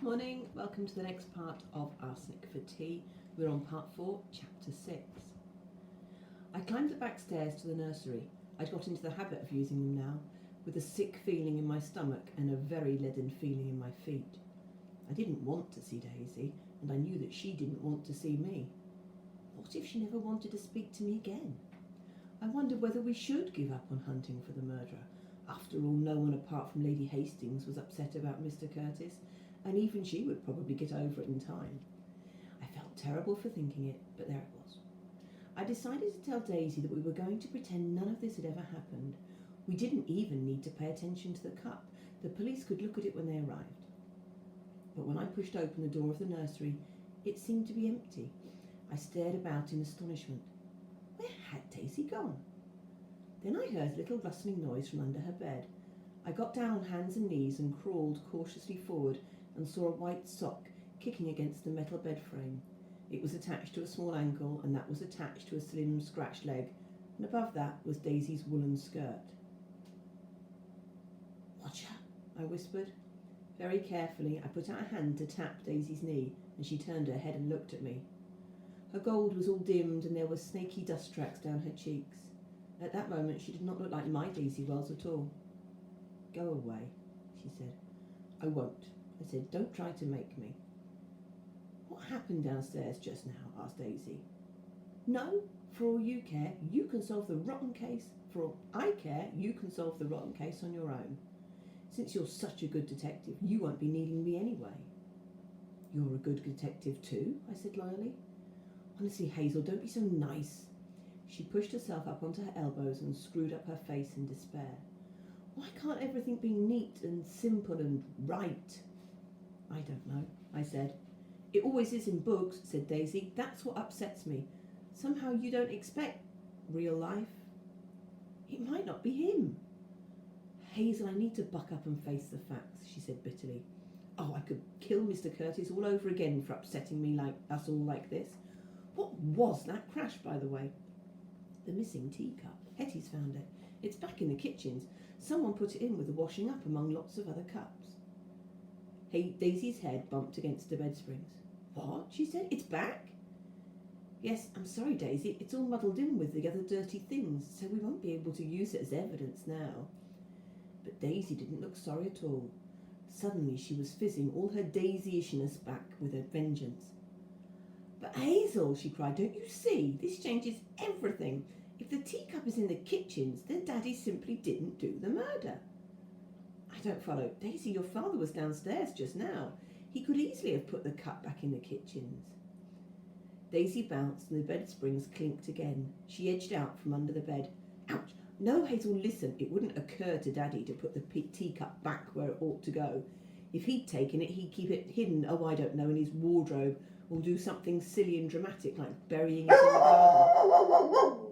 morning, welcome to the next part of Arsenic for Tea. We're on part 4, chapter 6. I climbed the back stairs to the nursery. I'd got into the habit of using them now, with a sick feeling in my stomach and a very leaden feeling in my feet. I didn't want to see Daisy, and I knew that she didn't want to see me. What if she never wanted to speak to me again? I wondered whether we should give up on hunting for the murderer. After all, no one apart from Lady Hastings was upset about Mr. Curtis, and even she would probably get over it in time. I felt terrible for thinking it, but there it was. I decided to tell Daisy that we were going to pretend none of this had ever happened. We didn't even need to pay attention to the cup. The police could look at it when they arrived. But when I pushed open the door of the nursery, it seemed to be empty. I stared about in astonishment. Where had Daisy gone? Then I heard a little rustling noise from under her bed. I got down on hands and knees and crawled cautiously forward and saw a white sock kicking against the metal bed frame. It was attached to a small ankle, and that was attached to a slim scratched leg, and above that was Daisy's woolen skirt. "Watch her," I whispered. Very carefully, I put out a hand to tap Daisy's knee, and she turned her head and looked at me. Her gold was all dimmed, and there were snaky dust tracks down her cheeks. At that moment, she did not look like my Daisy Wells at all. "Go away," she said. "I won't," I said. "Don't try to make me." "What happened downstairs just now?" asked Daisy. "No, for all you care, you can solve the rotten case. For all I care, you can solve the rotten case on your own. Since you're such a good detective, you won't be needing me anyway." "You're a good detective too," I said loyally. "Honestly, Hazel, don't be so nice." She pushed herself up onto her elbows and screwed up her face in despair. "Why can't everything be neat and simple and right?" "I don't know," I said. "It always is in books," said Daisy. "That's what upsets me. Somehow you don't expect real life. It might not be him." "Hazel, I need to buck up and face the facts," she said bitterly. "Oh, I could kill Mr. Curtis all over again for upsetting me like us all like this. What was that crash, by the way?" "The missing teacup. Hetty's found it. It's back in the kitchens. Someone put it in with the washing up among lots of other cups." Hey, Daisy's head bumped against the bed springs. "What?" she said. "It's back?" "Yes, I'm sorry, Daisy. It's all muddled in with the other dirty things, so we won't be able to use it as evidence now." But Daisy didn't look sorry at all. Suddenly she was fizzing all her Daisy-ishness back with a vengeance. "But Hazel," she cried, "don't you see? This changes everything. If the teacup is in the kitchens, then Daddy simply didn't do the murder." "I don't follow. Daisy, your father was downstairs just now. He could easily have put the cup back in the kitchens." Daisy bounced and the bed springs clinked again. She edged out from under the bed. "Ouch! No, Hazel, listen. It wouldn't occur to Daddy to put the teacup back where it ought to go. If he'd taken it, he'd keep it hidden, I don't know, in his wardrobe, or do something silly and dramatic like burying it in the garden.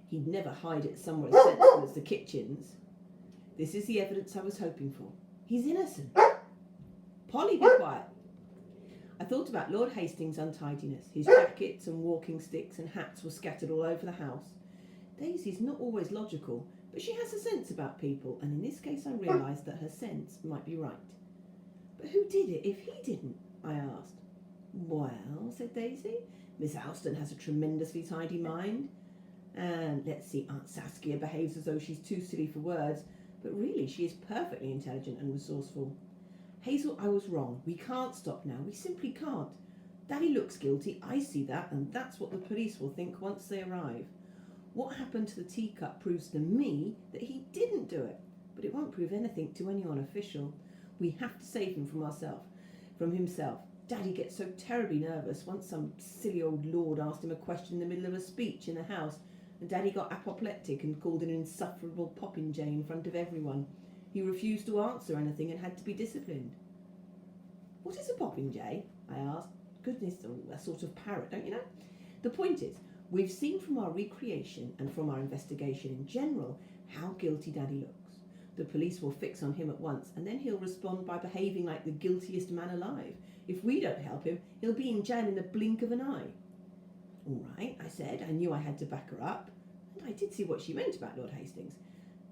He'd never hide it somewhere as sensible as the kitchens. This is the evidence I was hoping for. He's innocent." "Polly, be quiet." I thought about Lord Hastings' untidiness. His jackets and walking sticks and hats were scattered all over the house. Daisy's not always logical, but she has a sense about people, and in this case I realised that her sense might be right. "But who did it if he didn't?" I asked. "Well," said Daisy, "Miss Alston has a tremendously tidy mind. And let's see, Aunt Saskia behaves as though she's too silly for words, but really she is perfectly intelligent and resourceful. Hazel, I was wrong. We can't stop now. We simply can't. Daddy looks guilty. I see that, and that's what the police will think once they arrive. What happened to the teacup proves to me that he didn't do it, but it won't prove anything to anyone official. We have to save him from himself. Daddy gets so terribly nervous. Once some silly old lord asked him a question in the middle of a speech in the house, and Daddy got apoplectic and called an insufferable popinjay in front of everyone. He refused to answer anything and had to be disciplined." "What is a popinjay?" I asked. "Goodness, a sort of parrot, don't you know? The point is, we've seen from our recreation and from our investigation in general how guilty Daddy looks. The police will fix on him at once, and then he'll respond by behaving like the guiltiest man alive. If we don't help him, he'll be in jail in the blink of an eye." "All right," I said. I knew I had to back her up, and I did see what she meant about Lord Hastings.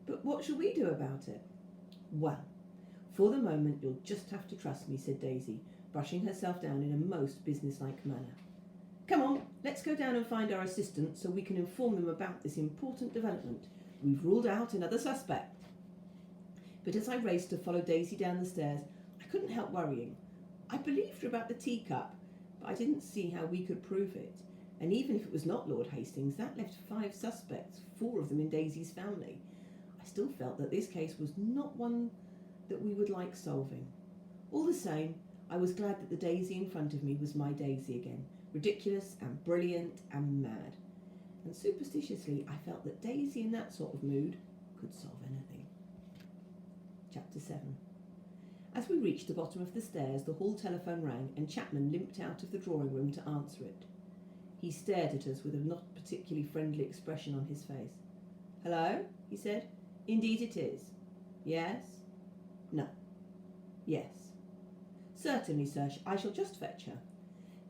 "But what shall we do about it?" "Well, For the moment, you'll just have to trust me, said Daisy, brushing herself down in a most businesslike manner. Come on, let's go down and find our assistant so we can inform them about this important development. We've ruled out another suspect. But as I raced to follow Daisy down the stairs, I couldn't help worrying. I believed her about the teacup, but I didn't see how we could prove it. And even if it was not Lord Hastings, that left 5 suspects, 4 of them in Daisy's family. I still felt that this case was not one that we would like solving. All the same, I was glad that the Daisy in front of me was my Daisy again, ridiculous and brilliant and mad. And superstitiously, I felt that Daisy in that sort of mood could solve anything. Chapter 7. As we reached the bottom of the stairs, the hall telephone rang and Chapman limped out of the drawing room to answer it. He stared at us with a not particularly friendly expression on his face. Hello, he said. Indeed it is. Yes? No. Yes. Certainly, sir. I shall just fetch her.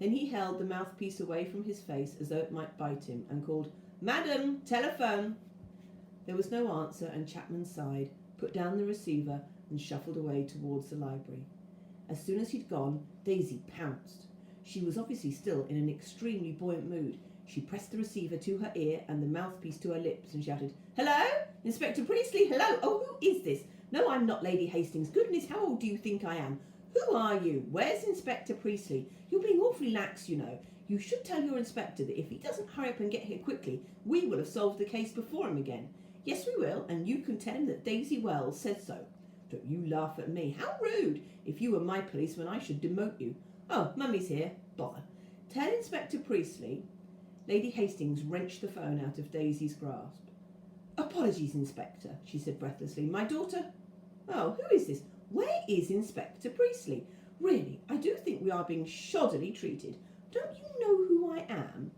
Then he held the mouthpiece away from his face as though it might bite him and called, Madam, telephone! There was no answer and Chapman sighed, put down the receiver and shuffled away towards the library. As soon as he'd gone, Daisy pounced. She was obviously still in an extremely buoyant mood. She pressed the receiver to her ear and the mouthpiece to her lips and shouted, Hello? Inspector Priestley? Hello? Oh, who is this? No, I'm not Lady Hastings. Goodness, how old do you think I am? Who are you? Where's Inspector Priestley? You're being awfully lax, you know. You should tell your inspector that if he doesn't hurry up and get here quickly, we will have solved the case before him again. Yes, we will, and you can tell him that Daisy Wells says so. Don't you laugh at me. How rude! If you were my policeman, I should demote you. Oh, Mummy's here. Bother. Tell Inspector Priestley. Lady Hastings wrenched the phone out of Daisy's grasp. Apologies, Inspector, she said breathlessly. My daughter... Oh, who is this? Where is Inspector Priestley? Really, I do think we are being shoddily treated. Don't you know who I am?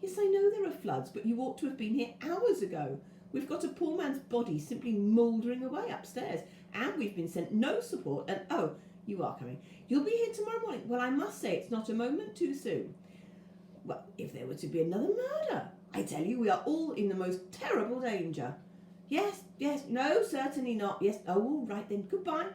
Yes, I know there are floods, but you ought to have been here hours ago. We've got a poor man's body simply mouldering away upstairs, and we've been sent no support, and oh, you are coming. You'll be here tomorrow morning. Well, I must say it's not a moment too soon. Well, if there were to be another murder, I tell you, we are all in the most terrible danger. Yes, no, certainly not. Yes, oh, all right then, goodbye.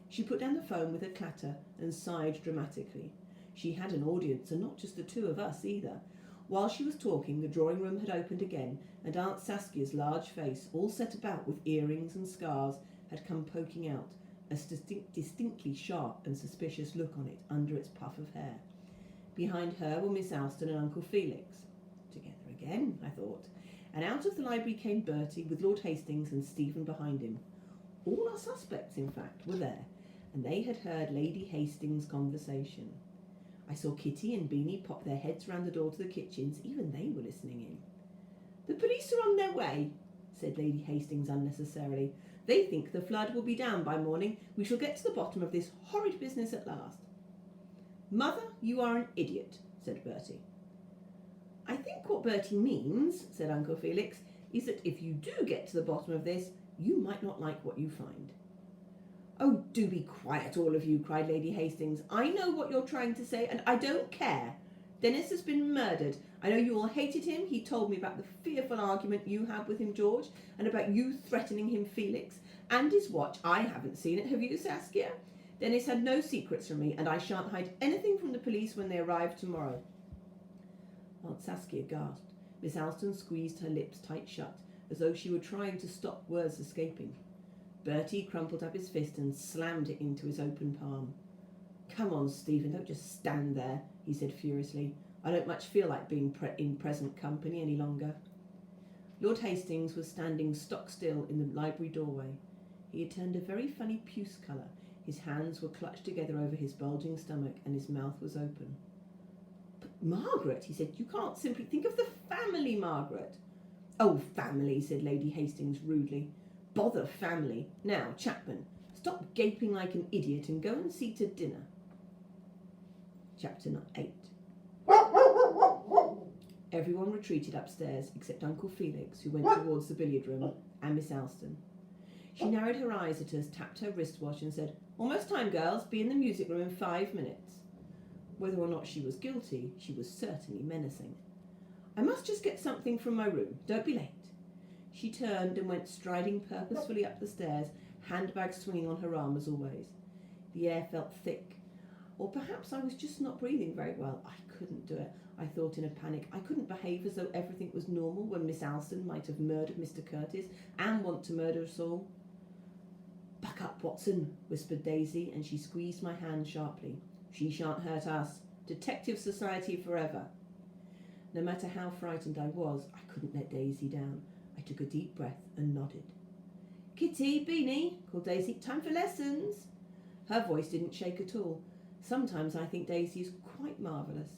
She put down the phone with a clatter and sighed dramatically. She had an audience, and not just the two of us either. While she was talking, the drawing room had opened again, and Aunt Saskia's large face, all set about with earrings and scars, had come poking out, a distinctly sharp and suspicious look on it under its puff of hair. Behind her were Miss Alston and Uncle Felix. Together again, I thought. And out of the library came Bertie, with Lord Hastings and Stephen behind him. All our suspects, in fact, were there, and they had heard Lady Hastings' conversation. I saw Kitty and Beanie pop their heads round the door to the kitchens. Even they were listening in. The police are on their way, said Lady Hastings unnecessarily. They think the flood will be down by morning. We shall get to the bottom of this horrid business at last. Mother, you are an idiot, said Bertie. I think what Bertie means, said Uncle Felix, is that if you do get to the bottom of this, you might not like what you find. Oh, do be quiet, all of you, cried Lady Hastings. I know what you're trying to say, and I don't care. Dennis has been murdered. I know you all hated him. He told me about the fearful argument you had with him, George, and about you threatening him, Felix, and his watch. I haven't seen it. Have you, Saskia? Dennis had no secrets from me, and I shan't hide anything from the police when they arrive tomorrow. Aunt Saskia gasped. Miss Alston squeezed her lips tight shut, as though she were trying to stop words escaping. Bertie crumpled up his fist and slammed it into his open palm. Come on, Stephen, don't just stand there, he said furiously. I don't much feel like being in present company any longer. Lord Hastings was standing stock still in the library doorway. He had turned a very funny puce colour. His hands were clutched together over his bulging stomach and his mouth was open. But Margaret, he said, you can't simply think of the family, Margaret. Oh, family, said Lady Hastings rudely. Bother family. Now, Chapman, stop gaping like an idiot and go and see to dinner. Chapter 8. Everyone retreated upstairs except Uncle Felix, who went towards the billiard room, and Miss Alston. She narrowed her eyes at us, tapped her wristwatch and said, Almost time, girls. Be in the music room in 5 minutes. Whether or not she was guilty, she was certainly menacing. I must just get something from my room. Don't be late. She turned and went striding purposefully up the stairs, handbag swinging on her arm as always. The air felt thick. Or perhaps I was just not breathing very well. I couldn't do it, I thought in a panic. I couldn't behave as though everything was normal when Miss Alston might have murdered Mr. Curtis and want to murder us all. "Buck up, Watson," whispered Daisy, and she squeezed my hand sharply. "She shan't hurt us. Detective Society forever." No matter how frightened I was, I couldn't let Daisy down. I took a deep breath and nodded. "Kitty, Beanie," called Daisy, "time for lessons." Her voice didn't shake at all. Sometimes I think Daisy is quite marvellous.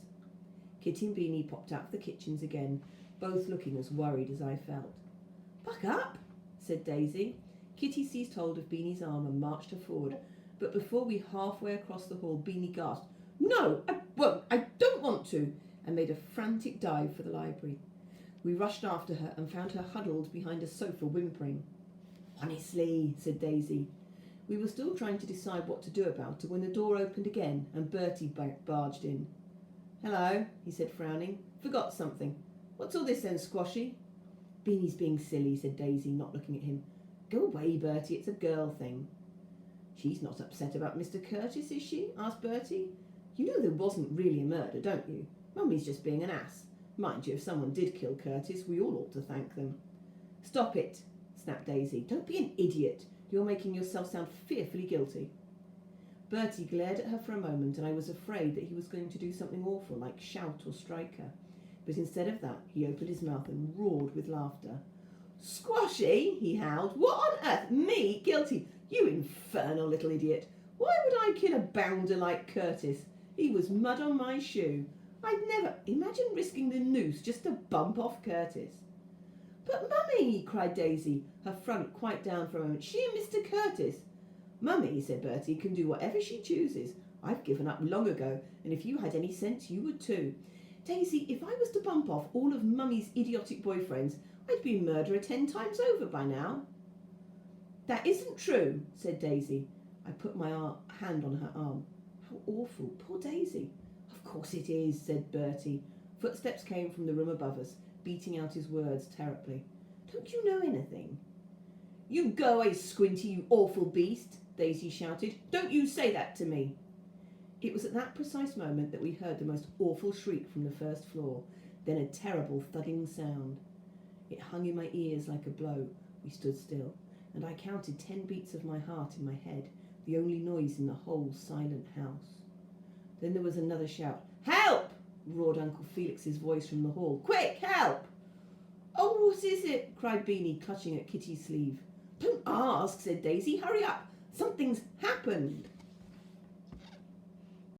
Kitty and Beanie popped out of the kitchens again, both looking as worried as I felt. "Buck up," said Daisy. Kitty seized hold of Beanie's arm and marched her forward, but before we halfway across the hall, Beanie gasped, "No, I won't, I don't want to," and made a frantic dive for the library. We rushed after her and found her huddled behind a sofa whimpering. "Honestly," said Daisy. We were still trying to decide what to do about her when the door opened again and Bertie barged in. "Hello," he said, frowning. "Forgot something. What's all this then, Squashy?" "Beanie's being silly," said Daisy, not looking at him. "Go away, Bertie, it's a girl thing." "She's not upset about Mr. Curtis, is she?" asked Bertie. "You know there wasn't really a murder, don't you? Mummy's just being an ass. Mind you, if someone did kill Curtis, we all ought to thank them." "Stop it," snapped Daisy. "Don't be an idiot. You're making yourself sound fearfully guilty." Bertie glared at her for a moment, and I was afraid that he was going to do something awful, like shout or strike her. But instead of that, he opened his mouth and roared with laughter. "Squashy," he howled. "What on earth? Me guilty? You infernal little idiot. Why would I kill a bounder like Curtis? He was mud on my shoe. I'd never imagine risking the noose just to bump off Curtis." "But Mummy," cried Daisy, her front quite down for a moment. "She and Mr. Curtis." "Mummy," said Bertie, "can do whatever she chooses. I've given up long ago, and if you had any sense, you would too. Daisy, if I was to bump off all of Mummy's idiotic boyfriends, I'd be a murderer 10 times over by now." "That isn't true," said Daisy. I put my hand on her arm. How awful. Poor Daisy. "Of course it is," said Bertie. Footsteps came from the room above us, beating out his words terribly. "Don't you know anything?" "You go away, Squinty, you awful beast," Daisy shouted. "Don't you say that to me." It was at that precise moment that we heard the most awful shriek from the first floor, then a terrible thudding sound. It hung in my ears like a blow. We stood still, and I counted 10 beats of my heart in my head, the only noise in the whole silent house. Then there was another shout. "Help!" roared Uncle Felix's voice from the hall. "Quick, help!" "Oh, what is it?" cried Beanie, clutching at Kitty's sleeve. "Don't ask," said Daisy. "Hurry up! Something's happened."